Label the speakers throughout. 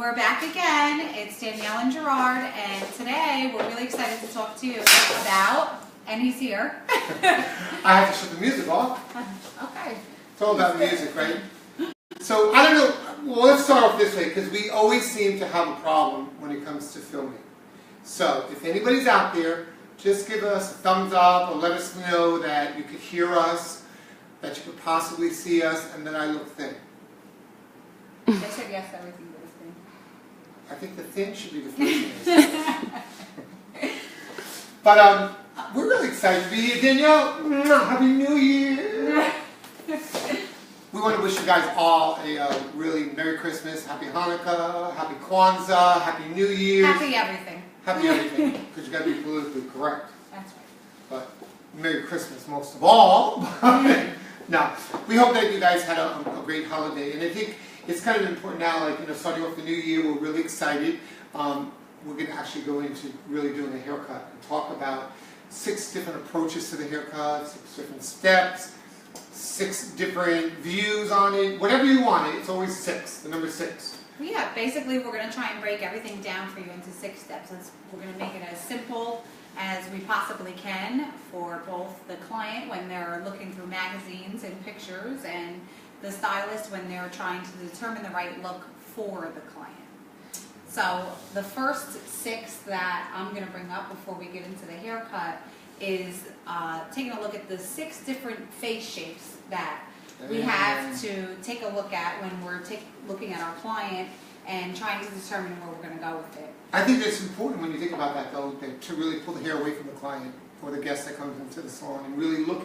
Speaker 1: We're back again. It's Danielle and Gerard, and today we're really excited to talk to you about, and he's here.
Speaker 2: I have to shut the music off.
Speaker 1: Okay.
Speaker 2: It's all about music, right? So, I don't know, well, let's start off this way, because we always seem to have a problem when it comes to filming. So, if anybody's out there, just give us a thumbs up, or let us know that you could hear us, that you could possibly see us, and that I look thin.
Speaker 1: I said yes to everything but the thin.
Speaker 2: I think the thin should be the first thing. But we're really excited to be here. Danielle, Happy New Year! We want to wish you guys all a really Merry Christmas, Happy Hanukkah, Happy Kwanzaa, Happy New Year.
Speaker 1: Happy everything.
Speaker 2: Happy everything, because you got to be politically correct.
Speaker 1: That's right.
Speaker 2: But Merry Christmas most of all. No, we hope that you guys had a great holiday, and I think it's kind of important now, like, starting off the new year, we're really excited. We're going to actually go into really doing a haircut and talk about 6 different approaches to the haircut, 6 different steps, 6 different views on it, whatever you want. It's always 6, the number 6.
Speaker 1: Yeah, basically we're going to try and break everything down for you into 6 steps. We're going to make it as simple as we possibly can for both the client when they're looking through magazines and pictures, and the stylist when they're trying to determine the right look for the client. So the first 6 that I'm going to bring up before we get into the haircut is taking a look at the 6 different face shapes that we have to take a look at when we're looking at our client and trying to determine where we're going to go with it.
Speaker 2: I think it's important when you think about that, though, to really pull the hair away from the client or the guest that comes into the salon and really look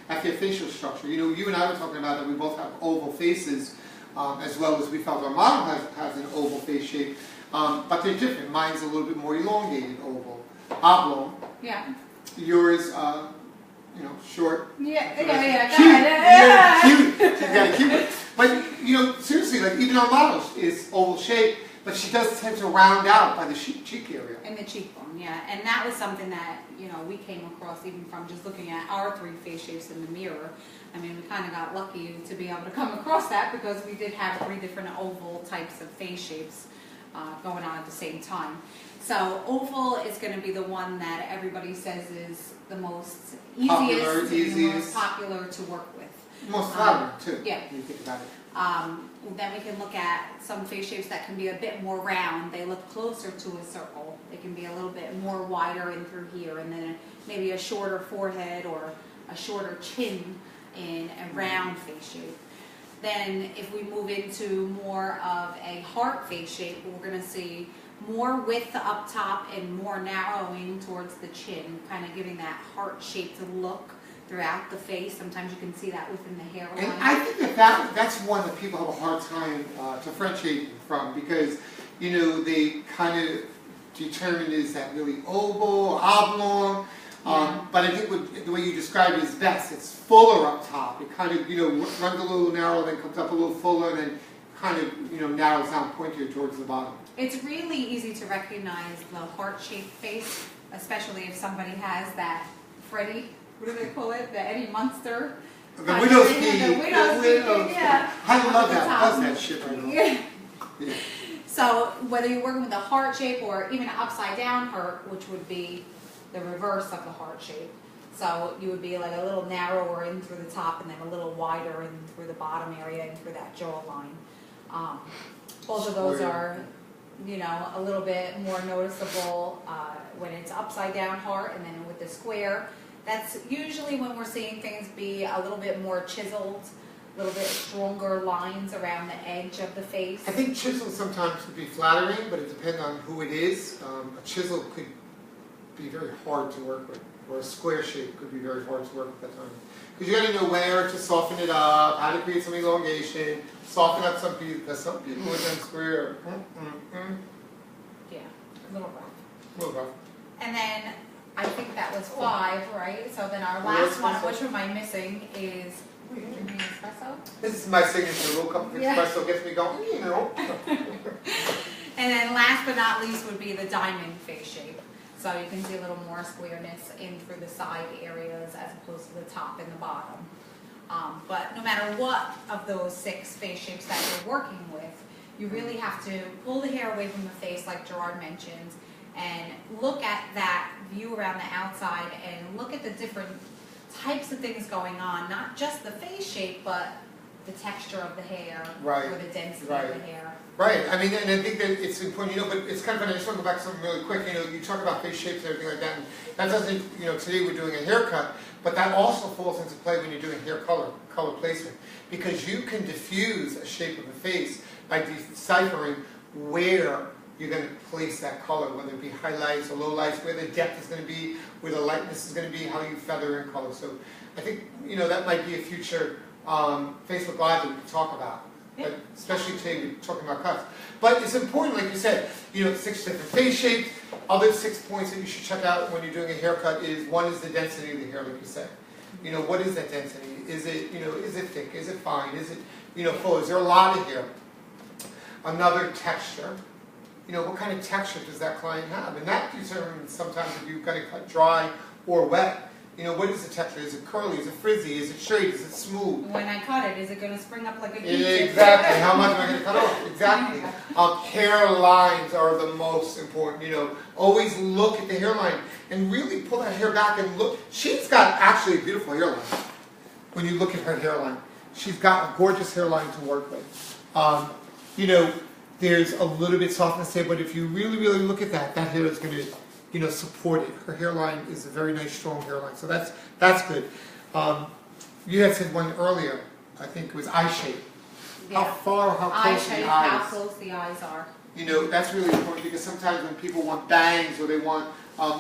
Speaker 2: at their facial structure. You and I were talking about that we both have oval faces, as well as we felt our model has an oval face shape, but they're different. Mine's a little bit more elongated oval, oblong.
Speaker 1: Yeah.
Speaker 2: Yours, short.
Speaker 1: Yeah.
Speaker 2: Cute. She's got a cute. But seriously, like even our model is oval shape, but she does tend to round out by the cheek area.
Speaker 1: And the cheekbone, yeah. And that was something that we came across even from just looking at our 3 face shapes in the mirror. I mean, we kind of got lucky to be able to come across that because we did have 3 different oval types of face shapes going on at the same time. So oval is going to be the one that everybody says is the most easiest, the most popular to work with.
Speaker 2: Most flattering too.
Speaker 1: Yeah.
Speaker 2: When you think about it.
Speaker 1: Then we can look at some face shapes that can be a bit more round. They look closer to a circle. They can be a little bit more wider in through here, and then maybe a shorter forehead or a shorter chin in a round face shape. Then if we move into more of a heart face shape, we're going to see more width up top and more narrowing towards the chin, kind of giving that heart-shaped look throughout the face. Sometimes you can see that within the hairline.
Speaker 2: And I think that's one that people have a hard time differentiating from, because they kind of determine is that really oval or oblong. But I think the way you describe it is best. It's fuller up top. It kind of runs a little narrow, then comes up a little fuller, and then kind of narrows down pointier towards the bottom.
Speaker 1: It's really easy to recognize the heart-shaped face, especially if somebody has that Freddie. What do they call it? The Eddie Munster.
Speaker 2: The widow's peak.
Speaker 1: The widow's peak, yeah.
Speaker 2: I love that. I love that shit right now. Yeah.
Speaker 1: So whether you're working with a heart shape or even an upside down heart, which would be the reverse of the heart shape. So you would be like a little narrower in through the top and then a little wider in through the bottom area and through that jawline. Both of those are, a little bit more noticeable when it's upside down heart, and then with the square. That's usually when we're seeing things be a little bit more chiseled, a little bit stronger lines around the edge of the face.
Speaker 2: I think chisel sometimes could be flattering, but it depends on who it is. A chisel could be very hard to work with, or a square shape could be very hard to work with at times. Because you got to know where to soften it up, how to create some elongation, soften up some people, because some people with them square.
Speaker 1: Yeah, a little rough.
Speaker 2: A little rough.
Speaker 1: And then I think that was 5, right? So then our last one, which one am I missing, is drinking espresso. This
Speaker 2: is my signature. A little cup of espresso gets me going,
Speaker 1: And then last but not least would be the diamond face shape. So you can see a little more squareness in through the side areas as opposed to the top and the bottom. But no matter what of those 6 face shapes that you're working with, You really have to pull the hair away from the face, like Gerard mentioned, and look at that view around the outside and look at the different types of things going on, not just the face shape, but the texture of the hair,
Speaker 2: right,
Speaker 1: or the density
Speaker 2: right,
Speaker 1: of the hair.
Speaker 2: Right. I mean, and I think that it's important, you know, but it's kind of funny. I just want to go back to something really quick. You know, you talk about face shapes and everything like that, and that doesn't, you know, today we're doing a haircut, but that also falls into play when you're doing hair color placement, because you can diffuse a shape of the face by deciphering where you're going to place that color, whether it be highlights or lowlights, where the depth is going to be, where the lightness is going to be, how you feather in color. So I think, you know, that might be a future Facebook Live that we can talk about. But especially today we're talking about cuts. But it's important, like you said, you know, 6 different face shapes. Other 6 points that you should check out when you're doing a haircut is, one is the density of the hair, like you said. You know, what is that density? Is it, you know, is it thick? Is it fine? Is it, you know, full? Is there a lot of hair? Another, texture. You know, what kind of texture does that client have? And that determines sometimes if you've got to cut dry or wet. You know, what is the texture? Is it curly? Is it frizzy? Is it straight? Is it smooth?
Speaker 1: When I cut it, is it going to spring up like a Q-tip?
Speaker 2: Exactly. How much am I going to cut off? Exactly. Hair lines are the most important. You know, always look at the hairline and really pull that hair back and look. She's got actually a beautiful hairline. When you look at her hairline, she's got a gorgeous hairline to work with. You know, there's a little bit softness there, but if you really, really look at that, that hair is going to, you know, support it. Her hairline is a very nice, strong hairline, so that's good. You had said one earlier. I think it was eye shape.
Speaker 1: Yeah.
Speaker 2: How far, how close
Speaker 1: eye shape,
Speaker 2: the eyes.
Speaker 1: how close the eyes are.
Speaker 2: You know, that's really important because sometimes when people want bangs or they want,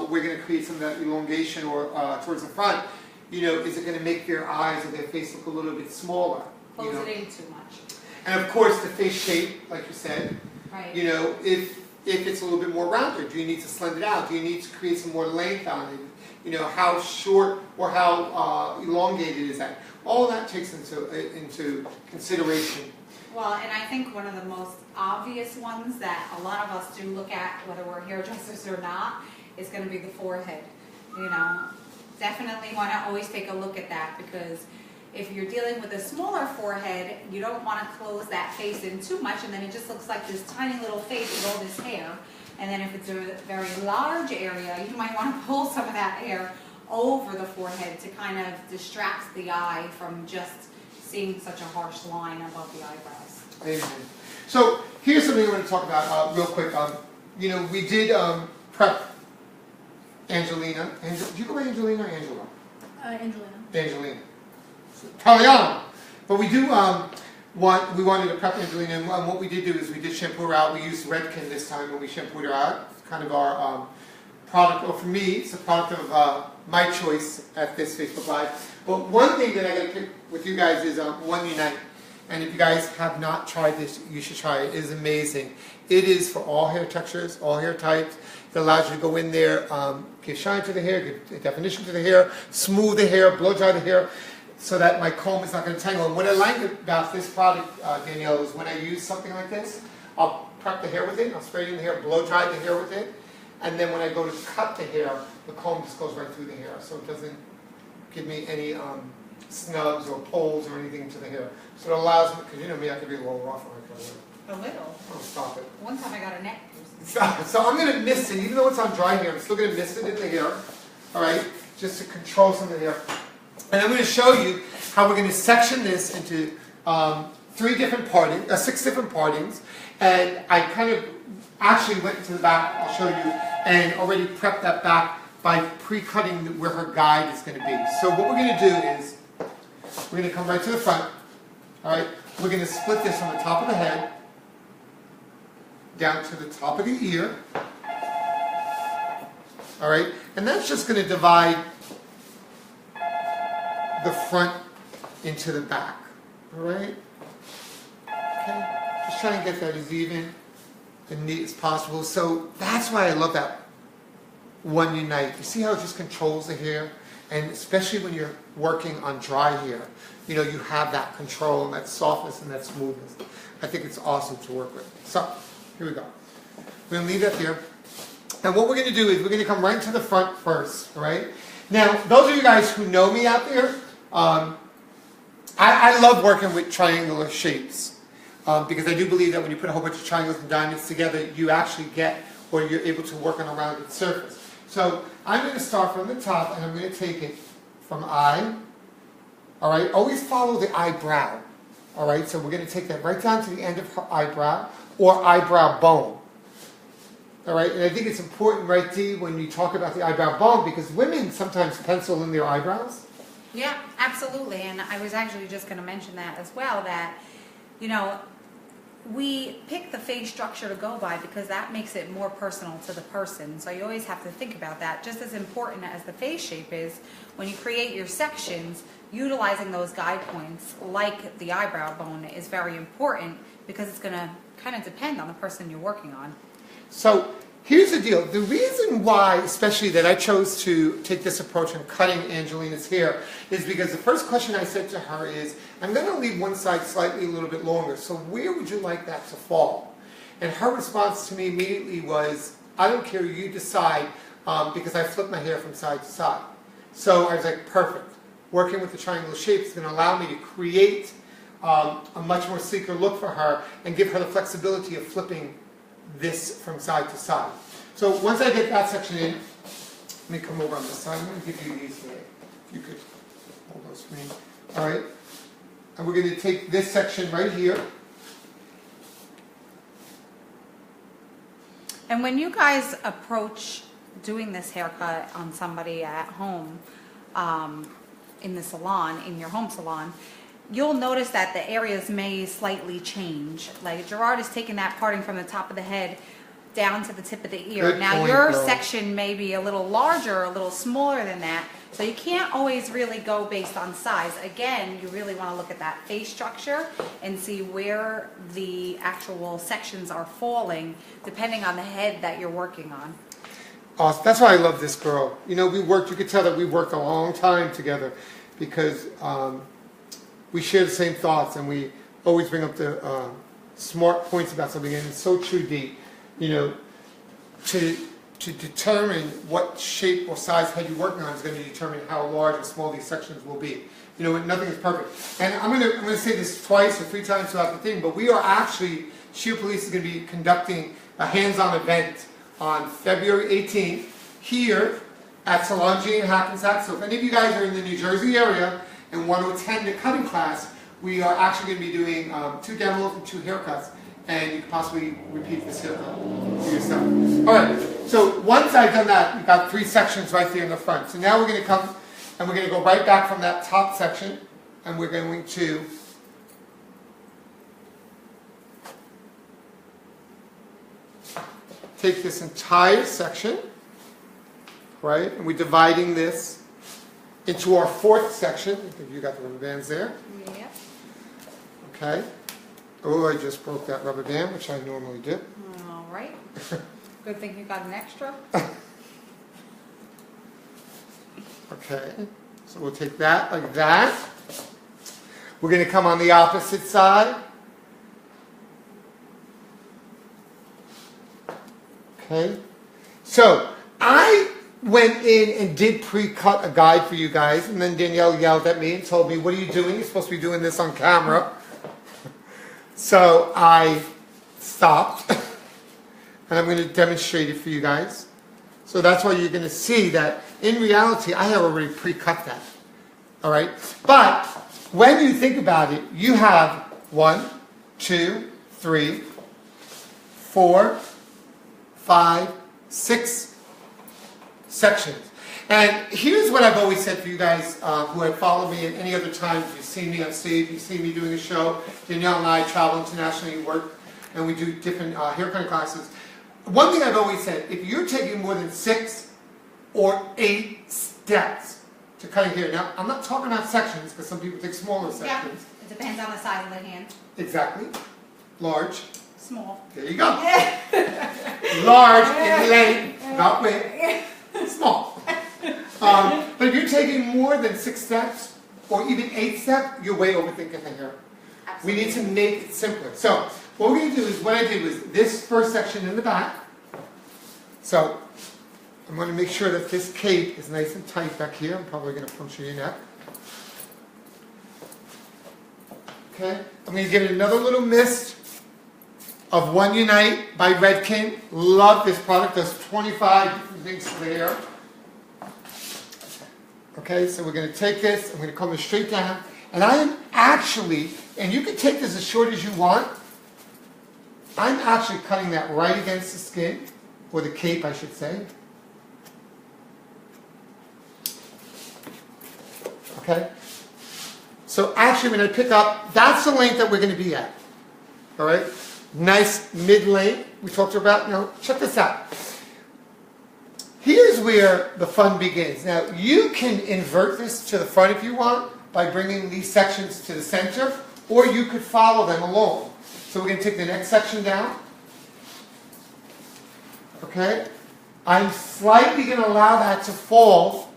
Speaker 2: we're going to create some of that elongation or towards the front. You know, is it going to make their eyes or their face look a little bit smaller?
Speaker 1: Close
Speaker 2: you know?
Speaker 1: it in too much.
Speaker 2: And of course, the face shape, like you said.
Speaker 1: Right.
Speaker 2: You know, if it's a little bit more rounded, do you need to slend it out? Do you need to create some more length on it? You know, how short or how elongated is that? All of that takes into consideration.
Speaker 1: Well, and I think one of the most obvious ones that a lot of us do look at, whether we're hairdressers or not, is going to be the forehead. You know, definitely want to always take a look at that, because if you're dealing with a smaller forehead, you don't want to close that face in too much, and then it just looks like this tiny little face with all this hair. And then if it's a very large area, you might want to pull some of that hair over the forehead to kind of distract the eye from just seeing such a harsh line above the eyebrows.
Speaker 2: Amen. So here's something I want to talk about real quick. You know, we did prep Angelina. Do you go by Angelina or Angela?
Speaker 3: Angelina.
Speaker 2: Angelina. Italiano. But we do we wanted to prep Angelina, and what we did do is we did shampoo her out. We used Redken this time when we shampooed her out. It's kind of our product, or for me, it's a product of my choice at this Facebook Live. But one thing that I got to pick with you guys is One Unite. And if you guys have not tried this, you should try it. It is amazing. It is for all hair textures, all hair types. It allows you to go in there, give shine to the hair, give definition to the hair, smooth the hair, blow dry the hair, so that my comb is not going to tangle. And what I like about this product, Danielle, is when I use something like this, I'll prep the hair with it, I'll spray it in the hair, blow dry the hair with it, and then when I go to cut the hair, the comb just goes right through the hair, so it doesn't give me any snubs or pulls or anything to the hair. So it allows me, because you know me, I could be a little rough when I cut hair.
Speaker 1: A little.
Speaker 2: Oh, stop it.
Speaker 1: One time I got a neck.
Speaker 2: So I'm going to mist it, even though it's on dry hair, I'm still going to mist it in the hair, all right, just to control some of the hair. And I'm going to show you how we're going to section this into 6 different partings. And I kind of actually went to the back, I'll show you, and already prepped that back by pre-cutting where her guide is going to be. So what we're going to do is, we're going to come right to the front, all right? We're going to split this from the top of the head down to the top of the ear, all right? And that's just going to divide the front into the back, all right? Okay, just trying to get that as even and neat as possible. So that's why I love that One Unite. You see how it just controls the hair? And especially when you're working on dry hair, you know, you have that control and that softness and that smoothness. I think it's awesome to work with. So, here we go. We're going to leave that there. And what we're going to do is we're going to come right to the front first, all right? Now, those of you guys who know me out there, I love working with triangular shapes. because I do believe that when you put a whole bunch of triangles and diamonds together, you actually get, or you're able to work on a rounded surface. So I'm going to start from the top, and I'm going to take it from eye. All right, always follow the eyebrow. All right, so we're going to take that right down to the end of her eyebrow, or eyebrow bone. All right, and I think it's important, right, Dee, when you talk about the eyebrow bone, because women sometimes pencil in their eyebrows.
Speaker 1: Yeah, absolutely. And I was actually just going to mention that as well, that, you know, we pick the face structure to go by because that makes it more personal to the person. So you always have to think about that. Just as important as the face shape is, when you create your sections, utilizing those guide points like the eyebrow bone is very important because it's going to kind of depend on the person you're working on.
Speaker 2: So here's the deal. The reason why, especially that I chose to take this approach in cutting Angelina's hair, is because the first question I said to her is, I'm going to leave one side slightly a little bit longer, so where would you like that to fall? And her response to me immediately was, I don't care, you decide, because I flip my hair from side to side. So I was like, perfect. Working with the triangular shape is going to allow me to create a much more sleeker look for her and give her the flexibility of flipping this from side to side. So once I get that section in, let me come over on this side. I'm going to give you these here. If you could hold those for me. All right. And we're going to take this section right here.
Speaker 1: And when you guys approach doing this haircut on somebody at home, in the salon, in your home salon, you'll notice that the areas may slightly change. Like Gerard is taking that parting from the top of the head down to the tip of the ear.
Speaker 2: Good
Speaker 1: Now
Speaker 2: point,
Speaker 1: your
Speaker 2: girl.
Speaker 1: section may be a little larger, a little smaller than that. So you can't always really go based on size. Again, you really want to look at that face structure and see where the actual sections are falling depending on the head that you're working on.
Speaker 2: Awesome. That's why I love this girl. You know, you could tell that we worked a long time together because we share the same thoughts and we always bring up the smart points about something. And it's so true, Dee. You know, to determine what shape or size head you're working on is going to determine how large or small these sections will be. You know, nothing is perfect. And I'm going to say this twice or 3 times throughout the thing, but we are actually, Sheer Police is going to be conducting a hands-on event on February 18th here at Salon in Hackensack. So if any of you guys are in the New Jersey area and want to attend the cutting class, we are actually going to be doing 2 demos and 2 haircuts, and you can possibly repeat this haircut for yourself. All right, so once I've done that, we've got 3 sections right there in the front. So now we're going to come and we're going to go right back from that top section, and we're going to take this entire section, right, and we're dividing this into our 4th section. I think you got the rubber bands there.
Speaker 1: Yep.
Speaker 2: Okay. Oh, I just broke that rubber band, which I normally do.
Speaker 1: All right. Good thing you got an extra.
Speaker 2: Okay. So we'll take that like that. We're going to come on the opposite side. Okay. So I went in and did pre-cut a guide for you guys, and then Danielle yelled at me and told me, what are you doing? You're supposed to be doing this on camera. So I stopped, and I'm going to demonstrate it for you guys. So that's why you're going to see that in reality, I have already pre-cut that. All right? But when you think about it, you have 1, 2, 3, 4, 5, 6 sections. And here's what I've always said for you guys who have followed me at any other time. You've seen me on stage, you've seen me doing a show. Danielle and I travel internationally, work, and we do different haircutting classes. One thing I've always said, if you're taking more than 6 or 8 steps to cutting hair, now I'm not talking about sections because some people take smaller sections.
Speaker 1: Yeah, it depends on the size of the hand.
Speaker 2: Exactly. Large.
Speaker 1: Small.
Speaker 2: There you go. Large in length, not width. Small. But if you're taking more than 6 steps or even 8 steps, you're way overthinking the hair.
Speaker 1: Absolutely.
Speaker 2: We need to make it simpler. So what we're going to do is, what I did was this first section in the back. So I'm going to make sure that this cape is nice and tight back here. I'm probably going to puncture your neck. Okay. I'm going to give it another little mist of One Unite by Redken. Love this product. Does 25 different things to the hair. Okay, so we're going to take this, I'm going to comb it straight down, and I am actually, and you can take this as short as you want, I'm actually cutting that right against the skin, or the cape I should say. Okay? So actually when I pick up, that's the length that we're going to be at. Alright? Nice mid-length we talked about. Now check this out. Here's where the fun begins. Now you can invert this to the front if you want by bringing these sections to the center, or you could follow them along. So we're going to take the next section down. Okay? I'm slightly going to allow that to fall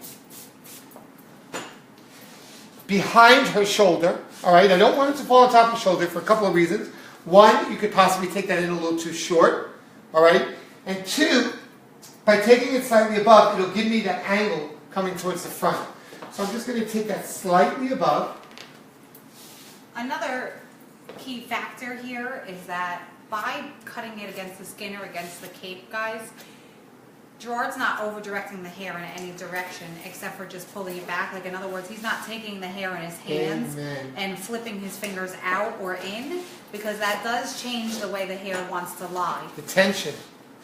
Speaker 2: behind her shoulder. Alright? I don't want it to fall on top of the shoulder for a couple of reasons. One, you could possibly take that in a little too short. Alright? And two, by taking it slightly above, it'll give me that angle coming towards the front. So I'm just going to take that slightly above.
Speaker 1: Another key factor here is that by cutting it against the skin or against the cape, guys, Gerard's not over-directing the hair in any direction except for just pulling it back. Like, in other words, he's not taking the hair in his hands and flipping his fingers out or in, because that does change the way the hair wants to lie.
Speaker 2: The tension.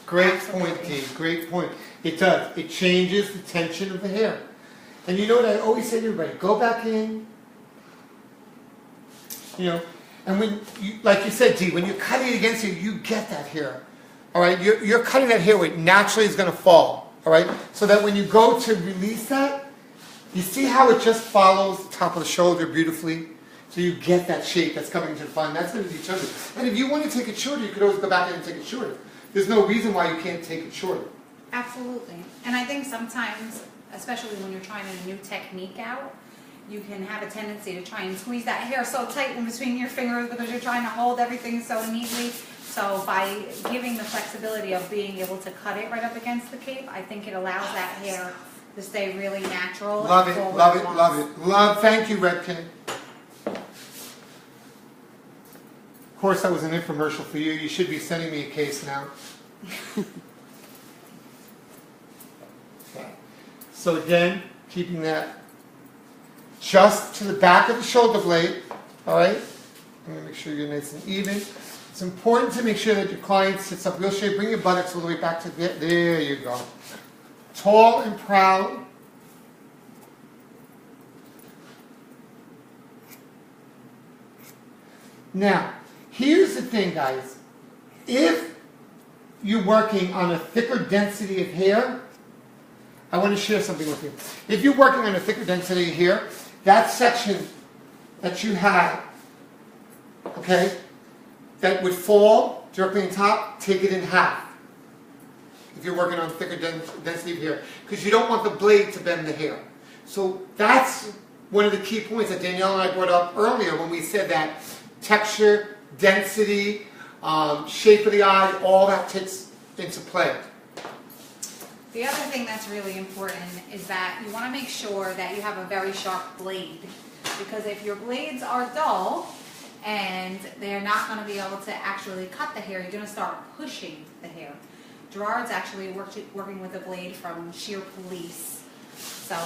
Speaker 2: Great
Speaker 1: Absolutely.
Speaker 2: point, Dee. Great point. It does. It changes the tension of the hair. And you know what I always say to everybody? Go back in. You know, and when you, like you said, Dee, when you're cutting it against it, you get that hair. All right, you're cutting that hair where it naturally is going to fall. All right, so that when you go to release that, you see how it just follows the top of the shoulder beautifully. So you get that shape that's coming to the front. That's going to be chosen. And if you want to take it shorter, you could always go back in and take it shorter. There's no reason why you can't take it shorter.
Speaker 1: Absolutely. And I think sometimes, especially when you're trying a new technique out, you can have a tendency to try and squeeze that hair so tight in between your fingers because you're trying to hold everything so neatly. So by giving the flexibility of being able to cut it right up against the cape, I think it allows that hair to stay really natural.
Speaker 2: Love it, love it, love it. Love, thank you, Redken. Of course, that was an infomercial for you. You should be sending me a case now. Okay. So again, keeping that just to the back of the shoulder blade. All right? I'm going to make sure you're nice and even. It's important to make sure that your client sits up real straight. Bring your buttocks all the way back to the, there you go. Tall and proud. Now, here's the thing, guys. If you're working on a thicker density of hair, I want to share something with you. If you're working on a thicker density of hair, that section that you have, okay, that would fall directly on top, take it in half. If you're working on thicker density of hair, because you don't want the blade to bend the hair. So that's one of the key points that Danielle and I brought up earlier when we said that texture, density, shape of the eye, all that takes into play.
Speaker 1: The other thing that's really important is that you want to make sure that you have a very sharp blade, because if your blades are dull and they're not going to be able to actually cut the hair, you're going to start pushing the hair. Gerard's actually working with a blade from Sheer Police. So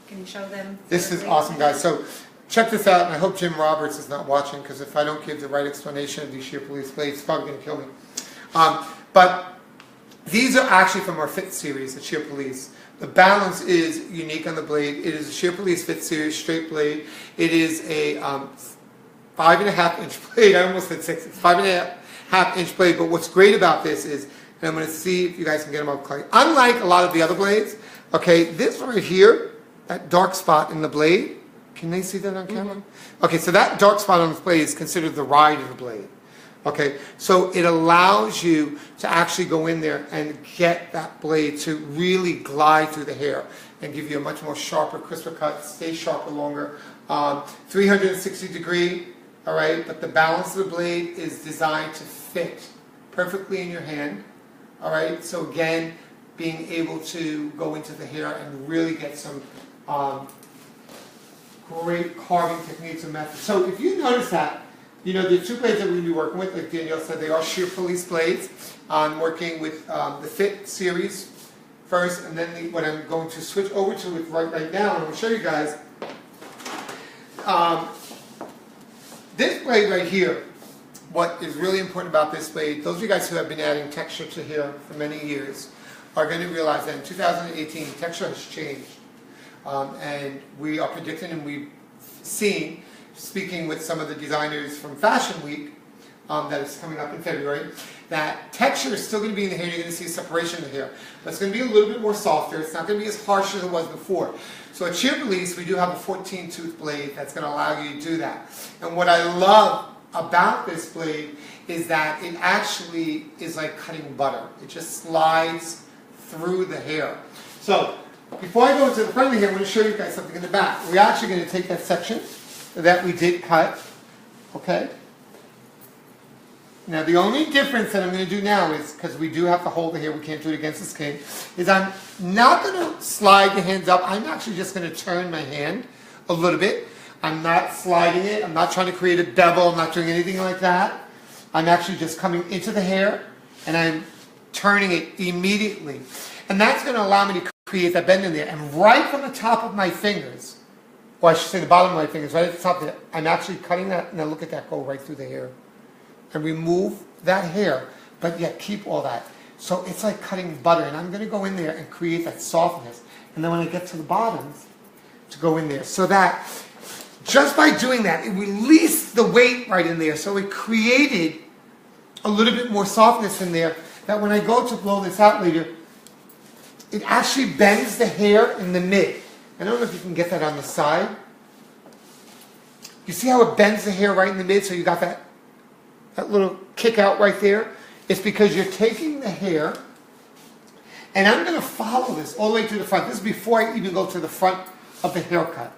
Speaker 1: can you show them?
Speaker 2: This is awesome, guys. So check this out, and I hope Jim Roberts is not watching, because if I don't give the right explanation of these Sheer Police blades, he's probably going to kill me. But these are actually from our Fit series at Sheer Police. The balance is unique on the blade. It is a Sheer Police Fit series straight blade. It is a 5.5 inch blade. I almost said 6. It's 5.5 inch blade. But what's great about this is, and I'm going to see if you guys can get them up close. Unlike a lot of the other blades, okay, this right here, that dark spot in the blade, can they see that on camera? Mm-hmm. Okay, so that dark spot on the blade is considered the ride of the blade. Okay, so it allows you to actually go in there and get that blade to really glide through the hair and give you a much more sharper, crisper cut, stay sharper longer. 360 degree, all right, but the balance of the blade is designed to fit perfectly in your hand, all right? So again, being able to go into the hair and really get some great carving techniques and methods. So if you notice that, You know, the 2 blades that we're going to be working with, like Danielle said, they are sheer police blades. I'm working with the Fit series first, and then what I'm going to switch over to with right now, and I'm going to show you guys. This blade right here, what is really important about this blade, those of you guys who have been adding texture to hair for many years are going to realize that in 2018, texture has changed. And we are predicting, and we've seen, speaking with some of the designers from Fashion Week, that is coming up in February, that texture is still going to be in the hair. You're going to see a separation in the hair. But it's going to be a little bit more softer. It's not going to be as harsh as it was before. So at sheer release, we do have a 14-tooth blade that's going to allow you to do that. And what I love about this blade is that it actually is like cutting butter. It just slides through the hair. So before I go into the front of the hair, I'm going to show you guys something in the back. We're actually going to take that section that we did cut, okay? Now the only difference that I'm going to do now is, because we do have to hold the hair, we can't do it against the skin, is I'm not going to slide the hands up. I'm actually just going to turn my hand a little bit. I'm not sliding it. I'm not trying to create a bevel. I'm not doing anything like that. I'm actually just coming into the hair and I'm turning it immediately. And that's going to allow me to create that bend in there. And right from the top of my fingers, or I should say the bottom of my fingers, right at the top there, I'm actually cutting that, and now look at that go right through the hair. And remove that hair, but yet keep all that. So it's like cutting butter, and I'm going to go in there and create that softness. And then when I get to the bottoms, to go in there. So that, just by doing that, it released the weight right in there. So it created a little bit more softness in there, that when I go to blow this out later, it actually bends the hair in the mid. I don't know if you can get that on the side. You see how it bends the hair right in the mid, so you got that little kick out right there? It's because you're taking the hair, and I'm going to follow this all the way to the front. This is before I even go to the front of the haircut.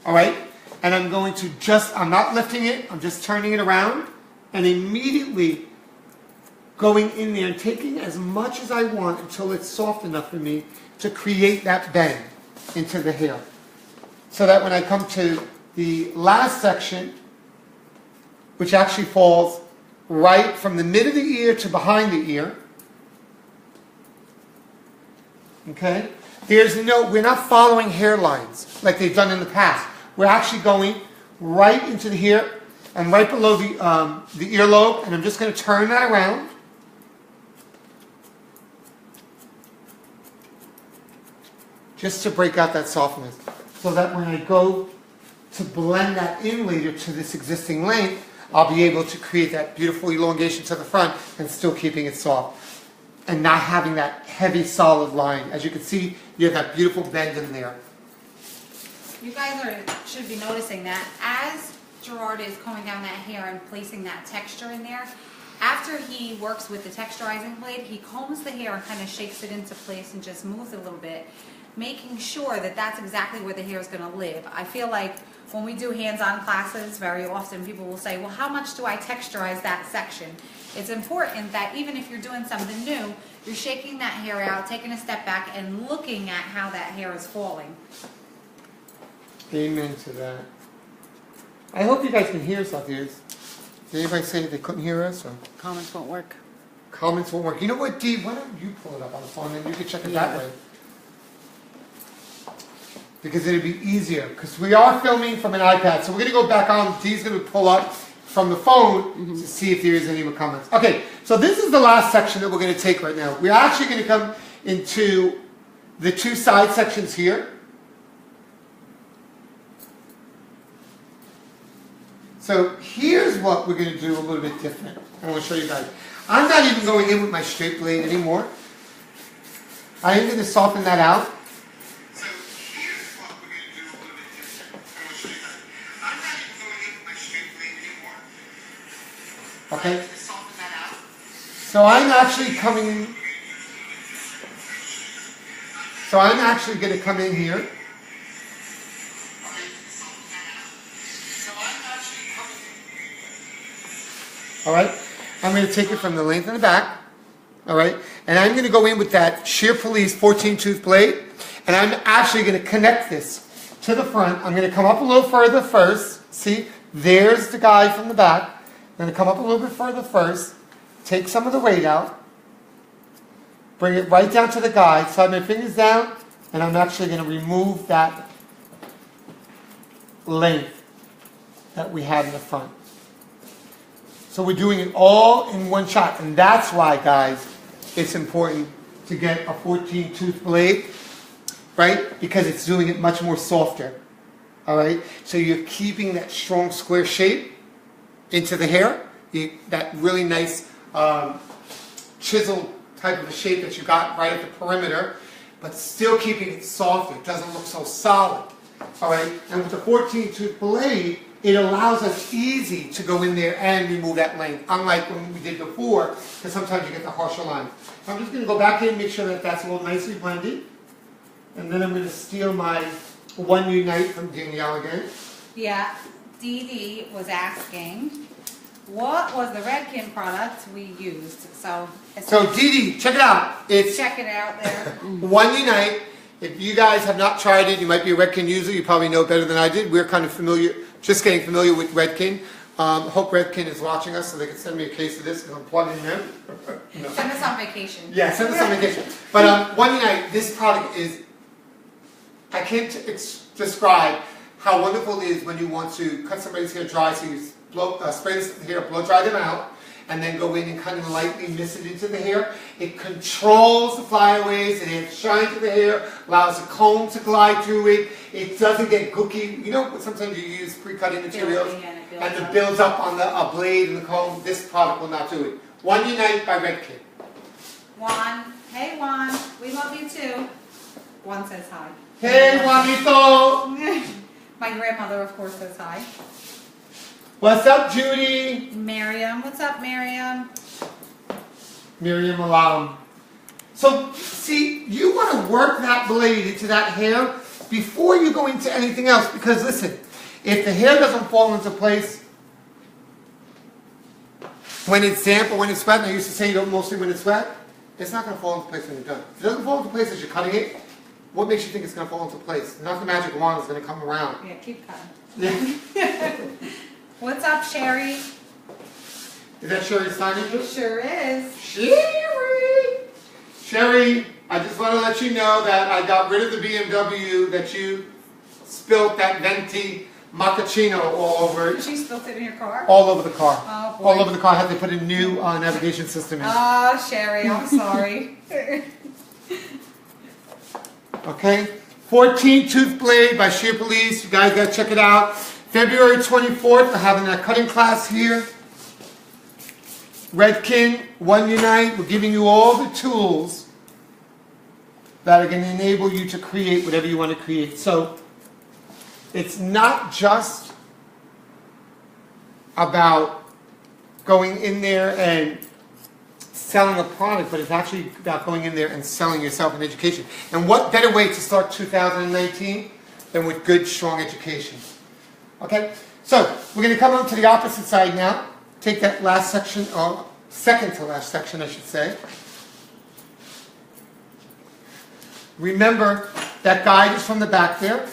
Speaker 2: All right? And I'm going to I'm not lifting it, I'm just turning it around, and immediately going in there and taking as much as I want until it's soft enough for me to create that bend into the hair. So that when I come to the last section, which actually falls right from the mid of the ear to behind the ear. Okay? We're not following hairlines like they've done in the past. We're actually going right into the hair and right below the earlobe, and I'm just going to turn that around. Just to break out that softness. So that when I go to blend that in later to this existing length, I'll be able to create that beautiful elongation to the front and still keeping it soft. And not having that heavy solid line. As you can see, you have that beautiful bend in there.
Speaker 1: You guys should be noticing that as Gerard is combing down that hair and placing that texture in there, after he works with the texturizing blade, he combs the hair and kind of shakes it into place and just moves it a little bit, making sure that that's exactly where the hair is going to live. I feel like when we do hands-on classes, very often people will say, well, how much do I texturize that section? It's important that even if you're doing something new, you're shaking that hair out, taking a step back, and looking at how that hair is falling.
Speaker 2: Amen to that. I hope you guys can hear us out there. Did anybody say they couldn't hear us? Or?
Speaker 3: Comments won't work.
Speaker 2: Comments won't work. You know what, Dee? Why don't you pull it up on the phone and you can check it that way? Because it'll be easier. Because we are filming from an iPad. So we're going to go back on. Dee's going to pull up from the phone to see if there is any more comments. Okay, so this is the last section that we're going to take right now. We're actually going to come into the two side sections here. So here's what we're going to do a little bit different. I want to show you guys. I'm not even going in with my straight blade anymore. I am going to soften that out. So here's what we're going to do a little bit different. I want to show you guys. I'm not even going in with my straight blade anymore. Okay? I'm going to soften that out. So I'm actually coming in. So I'm actually going to come in here. All right, I'm going to take it from the length of the back, all right, and I'm going to go in with that sheer police 14-tooth blade, and I'm actually going to connect this to the front. I'm going to come up a little further first, see, There's the guy from the back. I'm going to come up a little bit further first, take some of the weight out, bring it right down to the guy, slide my fingers down, and I'm actually going to remove that length that we had in the front. So we're doing it all in one shot, and that's why, guys, it's important to get a 14 tooth blade, right? Because it's doing it much more softer, all right? So you're keeping that strong square shape into the hair, that really nice chisel type of a shape that you got right at the perimeter, but still keeping it soft. It doesn't look so solid, all right? And with the 14 tooth blade, it allows us easy to go in there and remove that length, unlike when we did before, because sometimes you get the harsher line. So I'm just going to go back in and make sure that that's all nicely blended. And then I'm going to steal my One Unite from Danielle again.
Speaker 1: Yeah, Dee Dee was asking, what was the Redken product we used? So
Speaker 2: Dee Dee, check it out. It's
Speaker 1: check it out there.
Speaker 2: One Unite. If you guys have not tried it, you might be a Redken user. You probably know better than I did. We're kind of familiar, just getting familiar with Redken. Hope Redken is watching us so they can send me a case of this because I'm plugging in. No.
Speaker 1: Send us on vacation.
Speaker 2: Yeah, send us on vacation. But One Unite, this product is, I can't describe how wonderful it is when you want to cut somebody's hair dry, so you spray this hair, blow dry them out, and then go in and kind of lightly mist it into the hair. It controls the flyaways, it adds shine to the hair, allows the comb to glide through it. It doesn't get gooky. You know, sometimes you use pre-cutting materials and it builds up on the blade and the comb. This product will not do it. One Unite by Redken.
Speaker 1: Juan, hey Juan, we love you too. Juan says hi.
Speaker 2: Hey Juanito!
Speaker 1: My grandmother, of course, says hi.
Speaker 2: What's up, Judy?
Speaker 1: Miriam, what's up, Miriam?
Speaker 2: Miriam Alam. So, see, you want to work that blade into that hair before you go into anything else. Because listen, if the hair doesn't fall into place when it's damp or when it's wet, and I used to say mostly when it's wet, it's not going to fall into place when you're done. If it doesn't fall into place as you're cutting it, what makes you think it's going to fall into place? Not the magic wand is going to come around.
Speaker 1: Yeah, keep cutting.
Speaker 2: Yeah.
Speaker 1: What's up, Sherry?
Speaker 2: Is that Sherry signing?
Speaker 1: It sure is.
Speaker 2: Sherry! Sherry, I just want to let you know that I got rid of the BMW that you spilt that venti macchiato all over it.
Speaker 1: She spilt it in your car?
Speaker 2: All over the car.
Speaker 1: Oh, boy.
Speaker 2: All over the car. I had to put a new navigation system in.
Speaker 1: Oh, Sherry, I'm sorry.
Speaker 2: Okay? 14 tooth blade by Sheer Police. You guys got to check it out. February 24th, we're having that cutting class here. Redken, One Unite, we're giving you all the tools that are going to enable you to create whatever you want to create. So, it's not just about going in there and selling a product, but it's actually about going in there and selling yourself an education. And what better way to start 2019 than with good, strong education? Okay, so we're going to come on to the opposite side now. Take that last section, or second to last section, I should say. Remember, that guide is from the back there.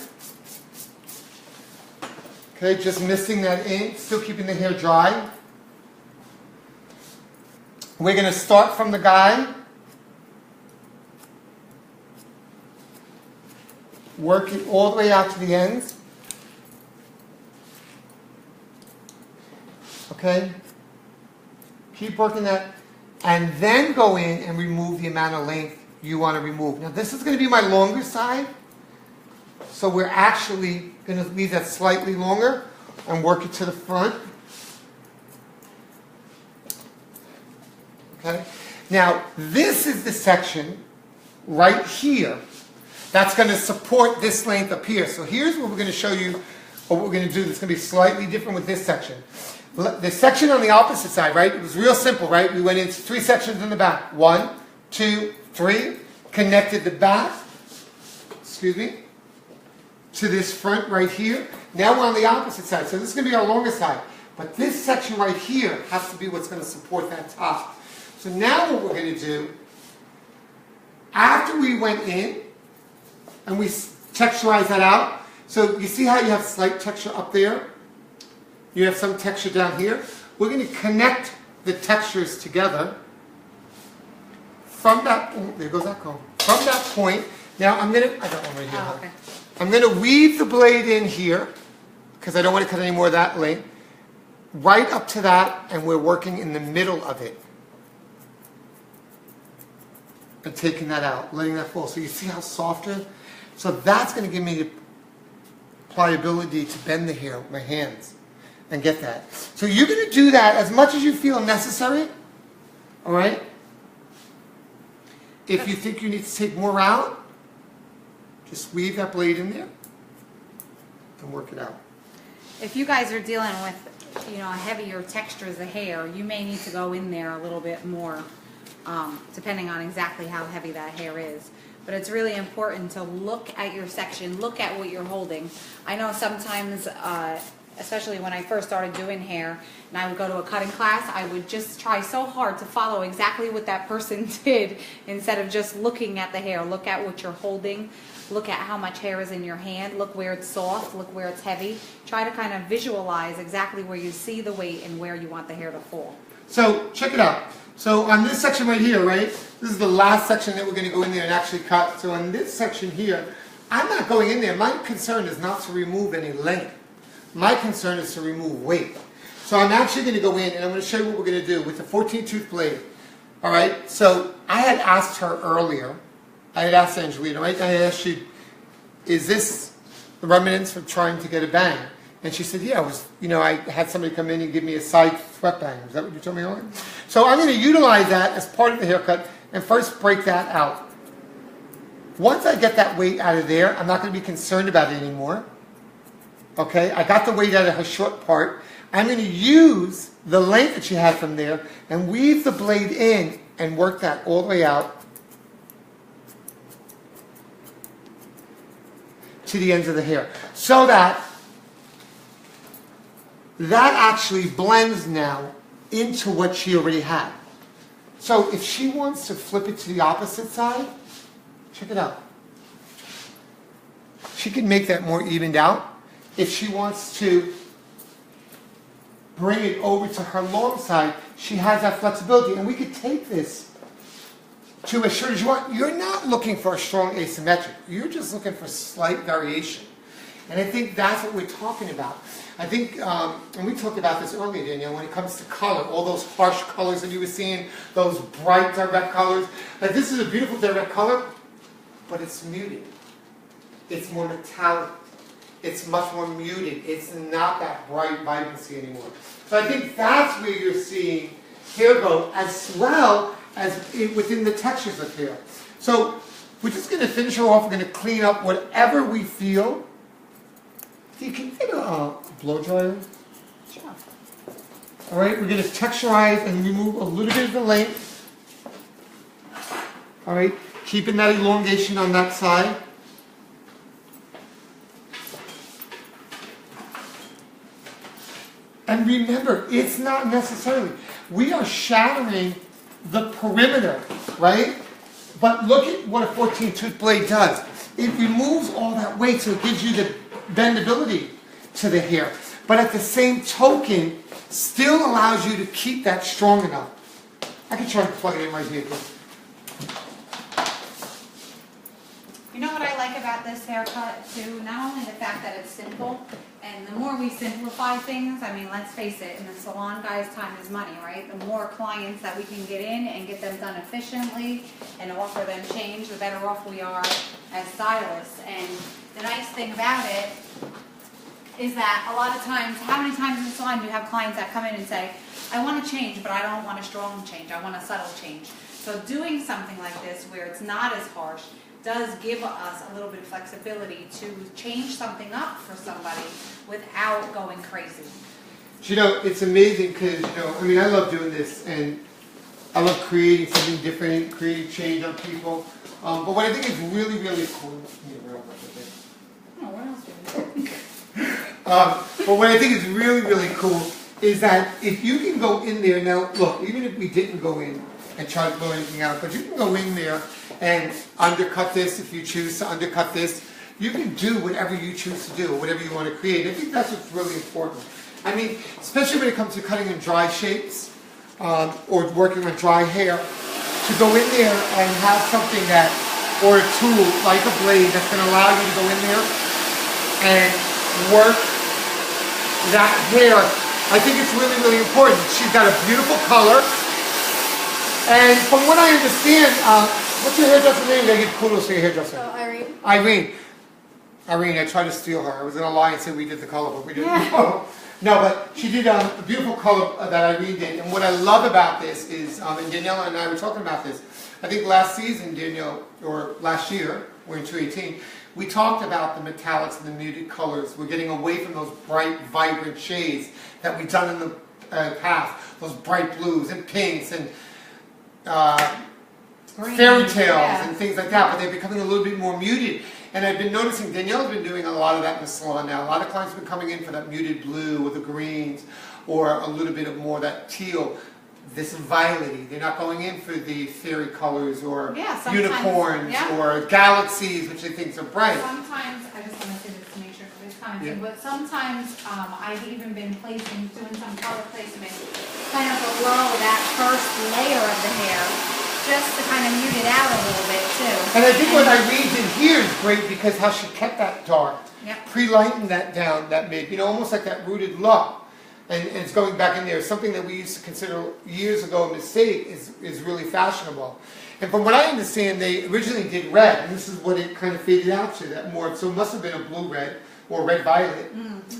Speaker 2: Okay, just misting that in, still keeping the hair dry. We're going to start from the guide. Work it all the way out to the ends. Okay? Keep working that. And then go in and remove the amount of length you want to remove. Now this is going to be my longer side. So we're actually going to leave that slightly longer and work it to the front. Okay? Now this is the section right here that's going to support this length up here. So here's what we're going to show you, what we're going to do that's going to be slightly different with this section. The section on the opposite side, right, it was real simple, right? We went into 3 sections in the back. 1, 2, 3. Connected the back, excuse me, to this front right here. Now we're on the opposite side. So this is going to be our longer side. But this section right here has to be what's going to support that top. So now what we're going to do, after we went in and we texturized that out, so you see how you have slight texture up there? You have some texture down here. We're going to connect the textures together from that, oh, there goes that comb. From that point, now I got one right here.
Speaker 1: Oh, okay.
Speaker 2: I'm going to weave the blade in here, because I don't want to cut any more of that length, right up to that, and we're working in the middle of it. And taking that out, letting that fall. So you see how soft it is? So that's going to give me the pliability to bend the hair with my hands and get that. So you're going to do that as much as you feel necessary, all right? If you think you need to take more out, just weave that blade in there and work it out.
Speaker 1: If you guys are dealing with, you know, heavier textures of hair, you may need to go in there a little bit more, depending on exactly how heavy that hair is. But it's really important to look at your section, look at what you're holding. I know sometimes, especially when I first started doing hair and I would go to a cutting class, I would just try so hard to follow exactly what that person did instead of just looking at the hair. Look at what you're holding, look at how much hair is in your hand, look where it's soft, look where it's heavy. Try to kind of visualize exactly where you see the weight and where you want the hair to fall.
Speaker 2: So check it out. So on this section right here, right, this is the last section that we're going to go in there and actually cut. So on this section here, I'm not going in there. My concern is not to remove any length. My concern is to remove weight. So I'm actually going to go in and I'm going to show you what we're going to do with the 14-tooth blade. All right, so I had asked her earlier, I had asked Angelina, right? I asked you, is this the remnants from trying to get a bang? And she said, yeah, it was, you know, I had somebody come in and give me a side swept bang. Is that what you told me earlier? So I'm going to utilize that as part of the haircut and first break that out. Once I get that weight out of there, I'm not going to be concerned about it anymore. Okay, I got the weight out of her short part. I'm going to use the length that she had from there and weave the blade in and work that all the way out to the ends of the hair. So that actually blends now into what she already had. So if she wants to flip it to the opposite side, check it out. She can make that more evened out. If she wants to bring it over to her long side, she has that flexibility. And we could take this to as short as you want. You're not looking for a strong asymmetric. You're just looking for slight variation. And I think that's what we're talking about. I think, and we talked about this earlier, Danielle, when it comes to color, all those harsh colors that you were seeing, those bright direct colors. Like this is a beautiful direct color, but it's muted. It's more metallic. It's much more muted. It's not that bright vibrancy anymore. So I think that's where you're seeing hair go as well as within the textures of hair. So we're just going to finish her off. We're going to clean up whatever we feel. You can get a blow dryer.
Speaker 1: Sure.
Speaker 2: All right, we're going to texturize and remove a little bit of the length. All right, keeping that elongation on that side. And remember, it's not necessarily, we are shattering the perimeter, right? But look at what a 14-tooth blade does. It removes all that weight, so it gives you the bendability to the hair. But at the same token, still allows you to keep that strong enough. I can try to plug it in right here.
Speaker 1: You know what I like about this haircut too? Not only the fact that it's simple, and the more we simplify things, I mean, let's face it, in the salon, guys, time is money, right? The more clients that we can get in and get them done efficiently and offer them change, the better off we are as stylists. And the nice thing about it is that a lot of times, how many times in the salon do you have clients that come in and say, I want to change, but I don't want a strong change, I want a subtle change. So doing something like this where it's not as harsh does give us a little bit of flexibility to change something up for somebody without going crazy.
Speaker 2: You know, it's amazing because, you know, I mean, I love doing this and I love creating something different, creating change on people. But what I think is really, really cool, but what I think is really, really cool is that if you can go in there, now look, even if we didn't go in and try to blow anything out, but you can go in there and undercut this if you choose to undercut this. You can do whatever you choose to do, whatever you want to create. I think that's what's really important. I mean, especially when it comes to cutting in dry shapes or working on dry hair, to go in there and have something that, or a tool like a blade that's going to allow you to go in there and work that hair. I think it's really, really important. She's got a beautiful color. And from what I understand, what's your hairdresser's name? I give kudos to your hairdresser.
Speaker 3: Irene.
Speaker 2: Irene, I tried to steal her. I was going to lie and say we did the color, but we didn't. No, but she did a beautiful color that Irene did. And what I love about this is, and Danielle and I were talking about this, I think last season, Danielle, or last year, we're in 2018, we talked about the metallics and the muted colors. We're getting away from those bright, vibrant shades that we've done in the past. Those bright blues and pinks and fairy tales and things like that, but they're becoming a little bit more muted. And I've been noticing, Danielle's been doing a lot of that in the salon now. A lot of clients have been coming in for that muted blue or the greens or a little bit of more that teal, this violety. They're not going in for the fairy colors or unicorns or galaxies, which they think are bright.
Speaker 1: Sometimes, I just want to say this to make sure it's commenting, but sometimes I've even been doing some color placement kind of below that first layer of the hair, just to kind of mute it out a little bit too.
Speaker 2: And I think what Irene did here is great because how she kept that dark, pre-lightened that down, that mid, almost like that rooted look. And it's going back in there. Something that we used to consider years ago a mistake is really fashionable. And from what I understand, they originally did red, and this is what it kind of faded out to, that more, so it must have been a blue-red or red-violet,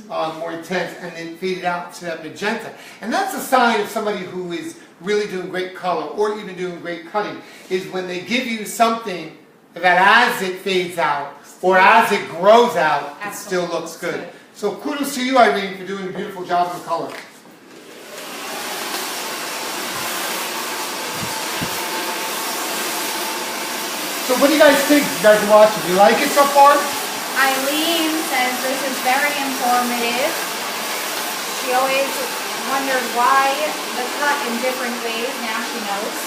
Speaker 2: more intense, and then faded out to that magenta. And that's a sign of somebody who is really doing great color or even doing great cutting, is when they give you something that as it fades out or as it grows out, it still looks good. So kudos to you, Irene, for doing a beautiful job of color. So what do you guys think? You guys are watching. You like it so far?
Speaker 1: Eileen says this is very informative. She always wondered why the cut in different ways. Now she knows.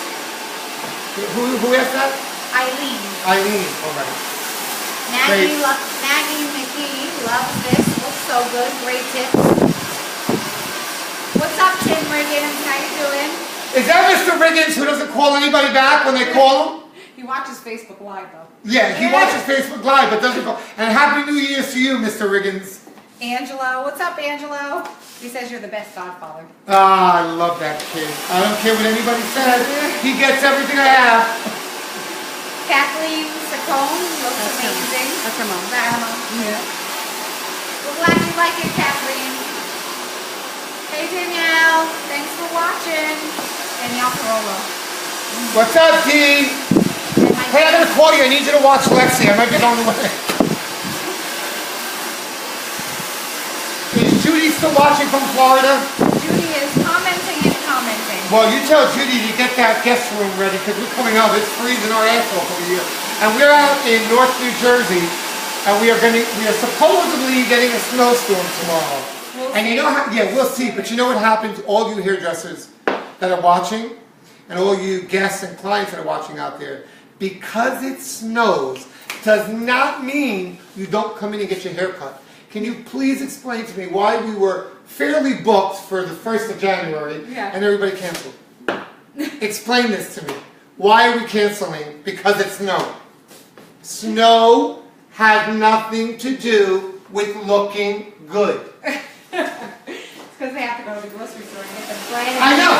Speaker 2: Who asked that?
Speaker 1: Eileen.
Speaker 2: Eileen, all right.
Speaker 1: Maggie McKee loves this. Looks so good. Great tips. What's up, Tim Riggins? How you doing?
Speaker 2: Is that Mr. Riggins who doesn't call anybody back when they call him?
Speaker 1: He watches Facebook Live, though.
Speaker 2: Yeah, he watches Facebook Live, but doesn't call. And Happy New Year's to you, Mr. Riggins.
Speaker 1: Angelo. What's up, Angelo? He says you're the best godfather.
Speaker 2: Ah, I love that kid. I don't care what anybody says. He gets everything I have.
Speaker 1: Kathleen Saccone looks amazing.
Speaker 3: That's her mom.
Speaker 1: Yeah. We're glad you like it, Kathleen. Hey, Danielle. Thanks for watching. Danielle Carollo.
Speaker 2: What's up, Dee? Hey, I'm going to call you. I need you to watch Lexi. I might be on the way. Is Judy still watching from Florida?
Speaker 1: Judy is commenting and commenting.
Speaker 2: Well, you tell Judy to get that guest room ready because we're coming up. It's freezing our ass off over here. And we're out in North New Jersey, and we are supposedly getting a snowstorm tomorrow. And you know how, we'll see, but you know what happens, all you hairdressers that are watching, and all you guests and clients that are watching out there, because it snows does not mean you don't come in and get your hair cut. Can you please explain to me why we were fairly booked for the 1st of January and everybody canceled? Explain this to me. Why are we canceling? Because it's snow. Snow has nothing to do with looking good.
Speaker 1: Because they have to go to the grocery store and get the bread.
Speaker 2: I know.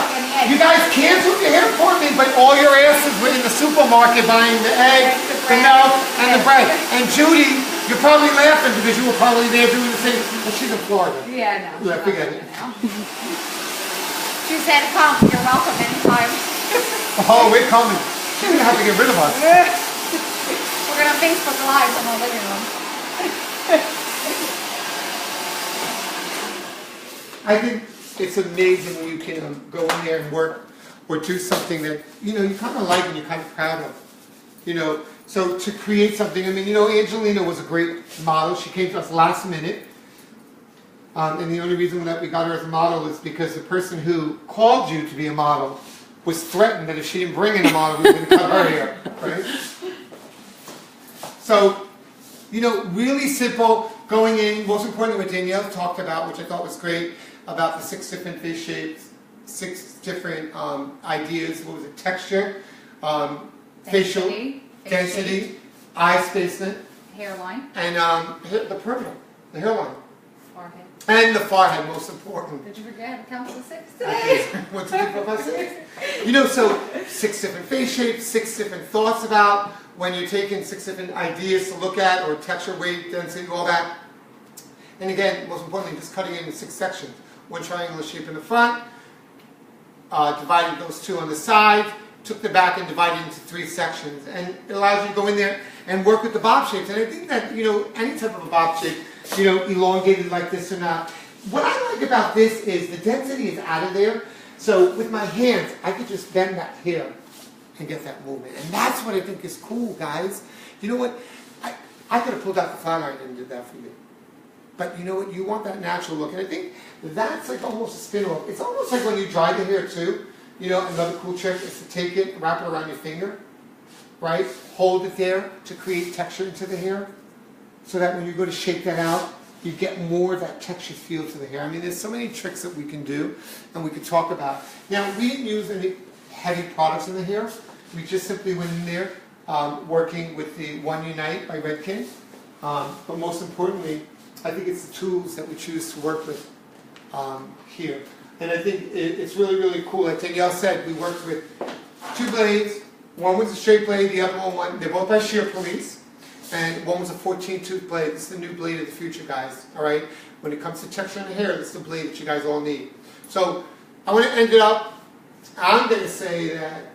Speaker 2: You guys canceled your hair for me, but all your asses were in the supermarket buying the eggs, the milk, and the bread. And Judy, you're probably laughing because you were probably there doing the same. But she's in Florida.
Speaker 1: Yeah, no.
Speaker 2: Yeah, forget it.
Speaker 1: She said, come, you're welcome anytime.
Speaker 2: Oh, we're coming. She's going to have to get rid of us.
Speaker 1: We're going to Facebook Live from our living room.
Speaker 2: I think it's amazing when you can go in there and work or do something that, you kind of like and you're kind of proud of. So to create something, Angelina was a great model. She came to us last minute. And the only reason that we got her as a model is because the person who called you to be a model was threatened that if she didn't bring in a model, we were going to cut her hair, right? So, really simple. going in, most importantly what Danielle talked about, which I thought was great, about the 6 different face shapes, 6 different ideas. What was it? Texture, facial, density, eye spacement,
Speaker 1: hairline,
Speaker 2: and the perimeter, the hairline.
Speaker 1: forehead.
Speaker 2: And the forehead, most important.
Speaker 1: Did you forget how to count to 6 today?
Speaker 2: 1, 2, 3, 4, 5, 6. You know, so 6 different face shapes, 6 different thoughts about when you're taking 6 different ideas to look at, or texture, weight, density, all that. And again, most importantly, just cutting it into 6 sections. 1 triangular shape in the front, divided those 2 on the side, took the back and divided into 3 sections. And it allows you to go in there and work with the bob shapes. And I think that, you know, any type of a bob shape, you know, elongated like this or not. What I like about this is the density is out of there. So with my hands, I could just bend that here and get that movement. And that's what I think is cool, guys. You know what? I could have pulled out the flat iron and did that for you. But you know what? You want that natural look. And I think that's like almost a spin-off. It's almost like when you dry the hair too. You know, another cool trick is to take it, wrap it around your finger, right? Hold it there to create texture into the hair, so that when you go to shake that out, you get more of that texture feel to the hair. I mean, there's so many tricks that we can do and we could talk about. Now, we didn't use any heavy products in the hair. We just simply went in there working with the One Unite by Redken. But most importantly, I think it's the tools that we choose to work with here. And I think it's really, really cool. Like Danielle said, we worked with 2 blades. One was a straight blade, the other one, they're both by Shear Police. And one was a 14-tooth blade. This is the new blade of the future, guys. All right? When it comes to texture in the hair, this is the blade that you guys all need. So I want to end it up. I'm going to say that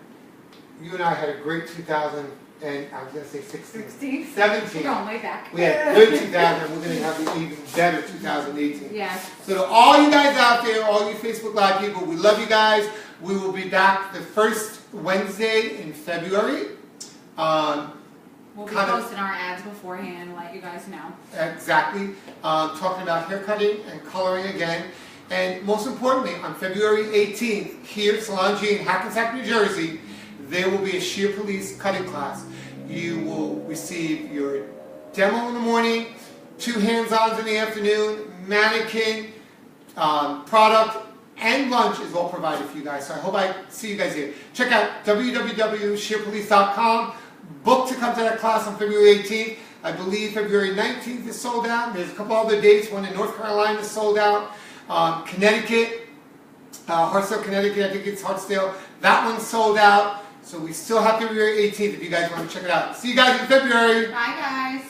Speaker 2: you and I had a great 2000, and I was going to say 16. 17.
Speaker 1: We're going way back.
Speaker 2: We had a good 2000. We're going to have an even better 2018.
Speaker 1: Yes.
Speaker 2: So to all you guys out there, all you Facebook Live people, we love you guys. We will be back the first Wednesday in February.
Speaker 1: We'll be posting our ads beforehand, let you guys know.
Speaker 2: Exactly. Talking about hair cutting and coloring again. And most importantly, on February 18th, here at Salon G in Hackensack, New Jersey, there will be a Shear Police cutting class. You will receive your demo in the morning, 2 hands-ons in the afternoon, mannequin, product, and lunch is all provided for you guys. So I hope I see you guys here. Check out www.shearpolice.com. Book to come to that class on February 18th. I believe February 19th is sold out. There's a couple other dates. One in North Carolina is sold out. Connecticut, Hartsdale, Connecticut, I think it's Hartsdale. That one's sold out. So we still have February 18th if you guys want to check it out. See you guys in February.
Speaker 1: Bye, guys.